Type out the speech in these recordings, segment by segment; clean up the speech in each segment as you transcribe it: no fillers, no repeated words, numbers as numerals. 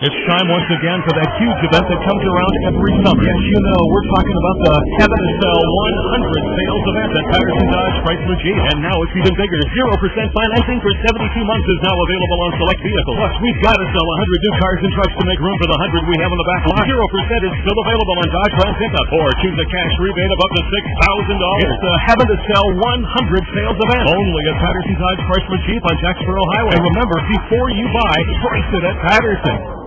It's time once again for that huge event that comes around every summer. Yes, you know, we're talking about the Heaven to Sell 100 sales event at Patterson Dodge Chrysler Jeep. And now it's even bigger. 0% financing for 72 months is now available on select vehicles. Plus, we've got to sell 100 new cars and trucks to make room for the 100 we have in the back lot. 0% is still available on Dodge Ram pickup. Or choose a cash rebate of up to $6,000. It's the Heaven to Sell 100 sales event. Only at Patterson Dodge Chrysler Jeep on Jacksboro Highway. And remember, before you buy, price it at Patterson.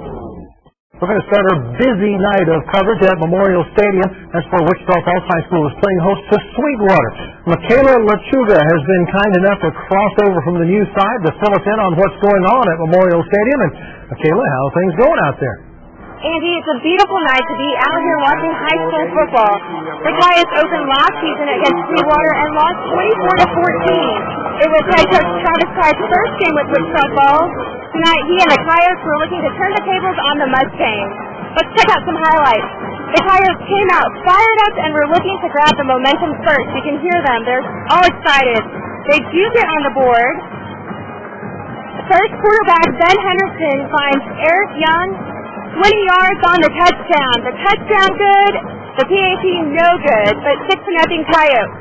We're going to start our busy night of coverage at Memorial Stadium. That's where Wichita Falls High School is playing host to Sweetwater. Michaela Lechuga has been kind enough to cross over from the news side to fill us in on what's going on at Memorial Stadium. And Michaela, how are things going out there? Andy, it's a beautiful night to be out here watching high school football. The Coyotes opened last season against Sweetwater and lost 24-14. It was head coach Travis Price's first game with Wichita Falls. Tonight, he and the Coyotes were looking to turn the tables on the Mustangs. Let's check out some highlights. The Coyotes came out fired up and were looking to grab the momentum first. You can hear them. They're all excited. They do get on the board. First quarterback Ben Henderson finds Eric Young 20 yards on the touchdown. The touchdown good, the PAT no good, but 6-0 Coyotes.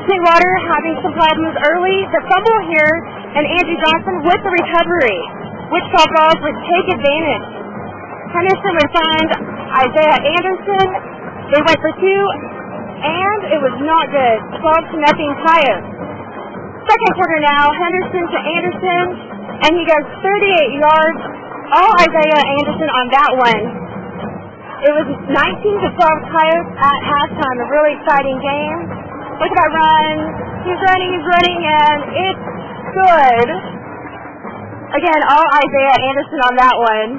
Sweetwater having some problems early. The fumble here, and Andrew Johnson with the recovery. Wichita Falls would take advantage. Henderson would find Isaiah Anderson. They went for two, and it was not good. 12-0 Coyotes. Second quarter now, Henderson to Anderson, and he goes 38 yards. All Isaiah Anderson on that one. It was 19-12 Coyotes at halftime. A really exciting game. Look at that run. He's running, and it's good. Again, all Isaiah Anderson on that one.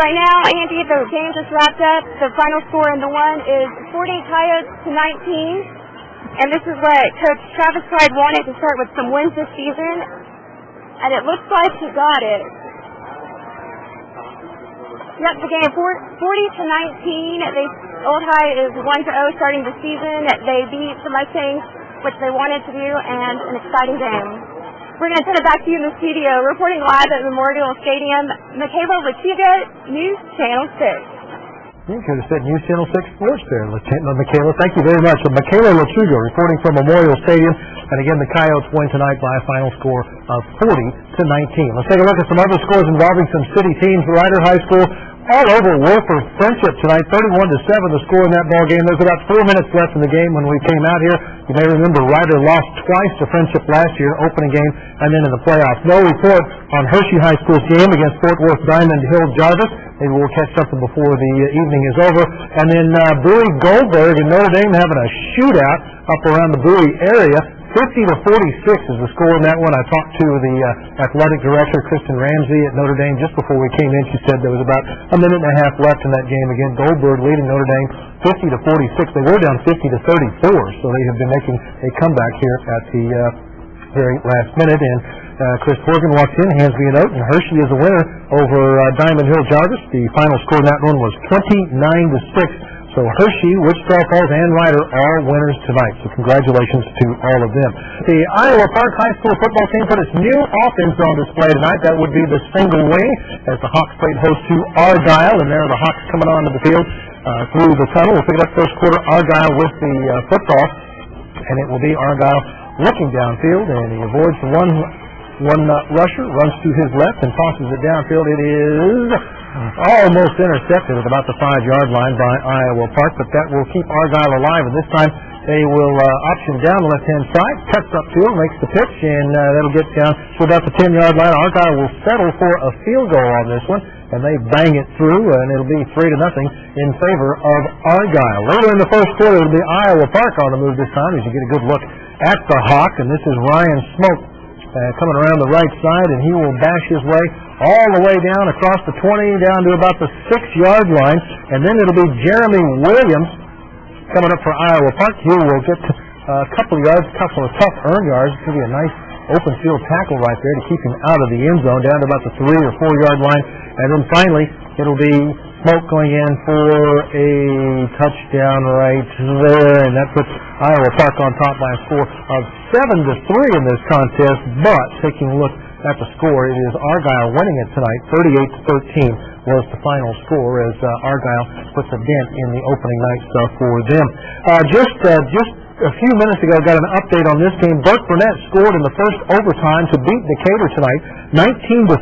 Right now, Andy, the game just wrapped up. The final score in the one is 40 Coyotes to 19. And this is what Coach Travis Price wanted to start with some wins this season. And it looks like he got it. Yep, the game 40 to 19. Old High is 1-0 starting the season. They beat the Mustangs, which they wanted to do, and an exciting game. We're going to send it back to you in the studio. Reporting live at Memorial Stadium, Michaela Lechuga, News Channel 6. You could have said News Channel 6 Sports there, Michaela. Thank you very much. Michaela Lechuga reporting from Memorial Stadium. And again, the Coyotes win tonight by a final score of 40 to 19. Let's take a look at some other scores involving some city teams. Ryder High School all over Wilford Friendship tonight, 31-7 the score in that ball game. There's about 4 minutes left in the game when we came out here. You may remember Ryder lost twice to Friendship last year, opening game and then in the playoffs. No report on Hershey High School's game against Fort Worth Diamond Hill Jarvis. Maybe we'll catch something before the evening is over. And then Bowie Goldberg and Notre Dame having a shootout up around the Bowie area. 50-46 is the score in that one. I talked to the athletic director, Kristen Ramsey, at Notre Dame just before we came in. She said there was about a minute and a half left in that game. Again, Goldberg leading Notre Dame 50-46. They were down 50-34, so they have been making a comeback here at the very last minute. And Chris Horgan walks in, hands me a note, and Hershey is the winner over Diamond Hill Jarvis. The final score in that one was 29-6. So Hershey, Wichita Falls, and Ryder are winners tonight. So congratulations to all of them. The Iowa Park High School football team put its new offense on display tonight. That would be the single wing as the Hawks played host to Argyle. And there are the Hawks coming onto the field through the tunnel. We'll pick it up first quarter. Argyle with the football. And it will be Argyle looking downfield. And he avoids one rusher, runs to his left and tosses it downfield. It is almost intercepted at about the 5-yard line by Iowa Park, but that will keep Argyle alive. And this time they will option down the left-hand side, cuts upfield, makes the pitch, and that'll get down to about the 10-yard line. Argyle will settle for a field goal on this one, and they bang it through, and it'll be 3-0 in favor of Argyle. Later in the first quarter, it'll be Iowa Park on the move this time as you get a good look at the Hawk, and this is Ryan Smoke coming around the right side, and he will bash his way all the way down across the 20, down to about the 6-yard line, and then it'll be Jeremy Williams coming up for Iowa Park. He will get a couple of yards, a couple of tough earned yards. It's going to be a nice open field tackle right there to keep him out of the end zone, down to about the 3 or 4-yard line, and then finally it'll be Smoke going in for a touchdown right there, and that puts Iowa Park on top by a score of 7-3 in this contest. But taking a look at the score. It is Argyle winning it tonight. 38-13 was the final score as Argyle puts a dent in the opening night stuff for them. Just a few minutes ago, got an update on this game. Burke Burnett scored in the first overtime to beat Decatur tonight. 19-13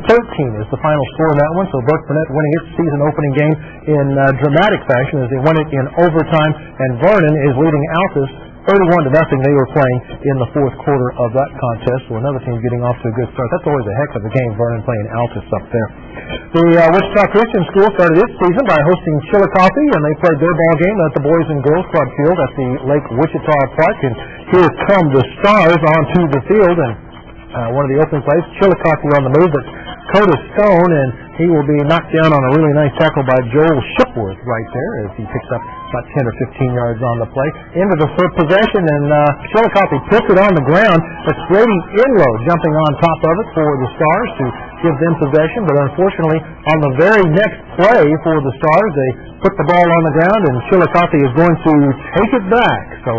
is the final score in that one. So Burke Burnett winning its season opening game in dramatic fashion as they won it in overtime. And Vernon is leading Altus 31-0. They were playing in the fourth quarter of that contest. So another team getting off to a good start. That's always a heck of a game, Vernon playing Altus up there. The Wichita Christian School started its season by hosting Chillicothe, and they played their ball game at the Boys and Girls Club field at the Lake Wichita Park. And here come the Stars onto the field, and one of the opening plays, Chillicothe on the move, but Curtis Stone, and he will be knocked down on a really nice tackle by Joel Shipworth right there as he picks up about 10 or 15 yards on the play. Into the third possession, and Chillicothe puts it on the ground. That's Brady Inlow jumping on top of it for the Stars to give them possession, but unfortunately on the very next play for the Stars, they put the ball on the ground, and Chillicothe is going to take it back. So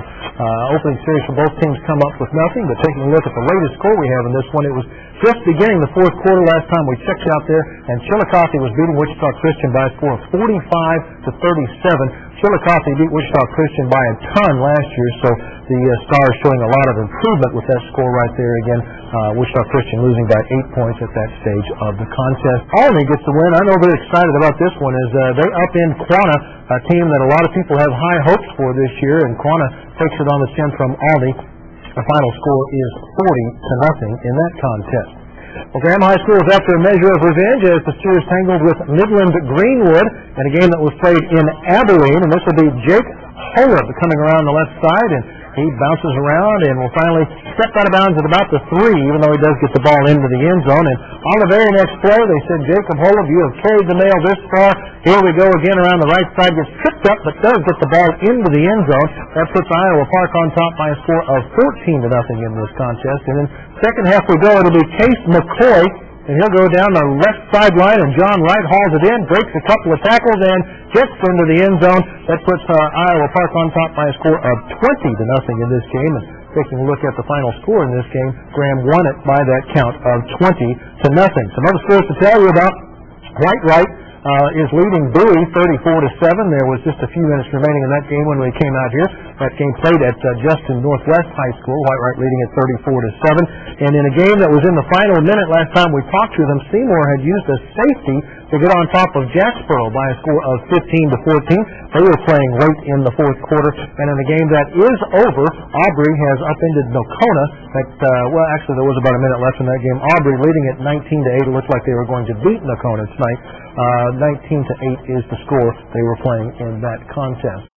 opening series for both teams come up with nothing, but taking a look at the latest score we have in this one, it was just beginning the fourth quarter last time we checked out there, and Chillicothe was beating Wichita Christian by a score of 45-37. Chillicothe beat Wichita Christian by a ton last year, so the Stars showing a lot of improvement with that score right there again. Wichita Christian losing by 8 points at that stage of the contest. Albany gets the win. I know they're excited about this one as they upend Quanah, a team that a lot of people have high hopes for this year, and Quanah takes it on the chin from Albany. The final score is 40-0 in that contest. Well, Graham High School is after a measure of revenge as the Steers tangled with Midland Greenwood in a game that was played in Abilene, and this will be Jake Holub coming around the left side, and he bounces around and will finally step out of bounds at about the 3, even though he does get the ball into the end zone. And on the very next play, they said, Jacob Holub, you have carried the mail this far. Here we go again around the right side, gets tripped up, but does get the ball into the end zone. That puts Iowa Park on top by a score of 14-0 in this contest. And then second half we go, it'll be Case McCoy, and he'll go down the left sideline, and John Wright hauls it in, breaks a couple of tackles, and gets into the end zone. That puts Iowa Park on top by a score of 20-0 in this game. And taking a look at the final score in this game, Graham won it by that count of 20-0. Some other scores to tell you about. Wright is leading Bowie 34-7. There was just a few minutes remaining in that game when we came out here. That game played at Justin Northwest High School. Wright leading at 34-7. And in a game that was in the final minute last time we talked to them, Seymour had used a safety to get on top of Jacksboro by a score of 15-14. They were playing late in the fourth quarter. And in a game that is over, Aubrey has upended Nocona. Actually there was about a minute left in that game. Aubrey leading at 19-8. It looked like they were going to beat Nocona tonight. 19-8 is the score they were playing in that contest.